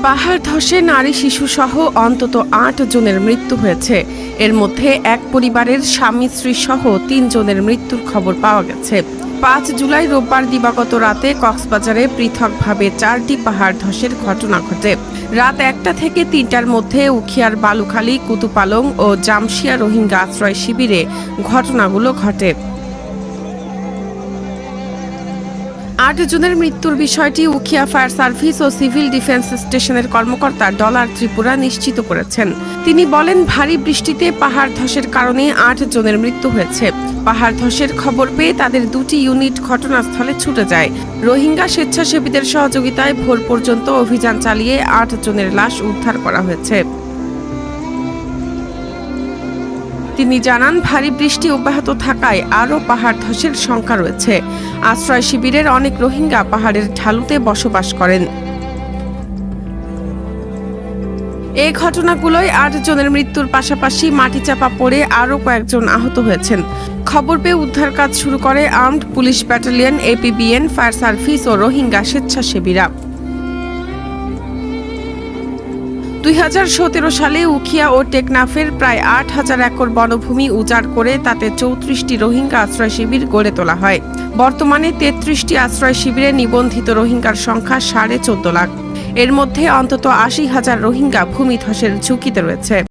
পাহাড় ধসে নারী শিশু সহ অন্তত ৮ জনের মৃত্যু হয়েছে। এর মধ্যে এক পরিবারের স্বামী স্ত্রী সহ ৩ জনের মৃত্যুর খবর পাওয়া গেছে। ৫ জুলাই রোববার দিবাগত রাতে কক্সবাজারে পৃথকভাবে ৪টি পাহাড় ধসের ঘটনা ঘটে। রাত ১টা থেকে ৩টার মধ্যে উখিয়ার বালুখালী, কুতুপালং ও জামশিয়া রোহিঙ্গা আশ্রয় শিবিরে ঘটনাগুলো ঘটে। ৮ জনের মৃত্যুর বিষয়টি উখিয়া ফায়ার সার্ভিস ও সিভিল ডিফেন্স স্টেশনের কর্মকর্তা ডলার ত্রিপুরা নিশ্চিত করেছেন। তিনি বলেন, ভারী বৃষ্টিতে পাহাড় ধসের কারণে ৮ জনের মৃত্যু হয়েছে। পাহাড় ধসের খবর পেয়ে তাদের ২টি ইউনিট ঘটনাস্থলে ছুটে যায়। রোহিঙ্গা স্বেচ্ছাসেবীদের সহযোগিতায় ভোর পর্যন্ত অভিযান চালিয়ে ৮ জনের লাশ উদ্ধার করা হয়েছে। তিনি জানান, ভারী বৃষ্টি অব্যাহত থাকায় আরও পাহাড় ধসের শঙ্কা রয়েছে। আশ্রয় শিবিরের অনেক রোহিঙ্গা পাহাড়ের ঢালুতে বসবাস করেন। এই ঘটনাগুলোয় ৮ জনের মৃত্যুর পাশাপাশি মাটিচাপা পড়ে আরও কয়েকজন আহত হয়েছেন। খবর পেয়ে উদ্ধার কাজ শুরু করে armed police battalion, APBN, fire service ও রোহিঙ্গা স্বেচ্ছাসেবীরা। ২০১৭ সালে উখিয়া ও টেকনাফের প্রায় ৮,০০০ একর বনভূমি উজাড় করে তাতে ৩৪টি রোহিঙ্গা আশ্রয় শিবির গড়ে তোলা হয়। বর্তমানে ৩৩টি আশ্রয় শিবিরে নিবন্ধিত রোহিঙ্গার সংখ্যা ১৪.৫ লাখ। এর মধ্যে অন্তত ৮০,০০০ রোহিঙ্গা ভূমিধসের ঝুঁকিতে রয়েছে।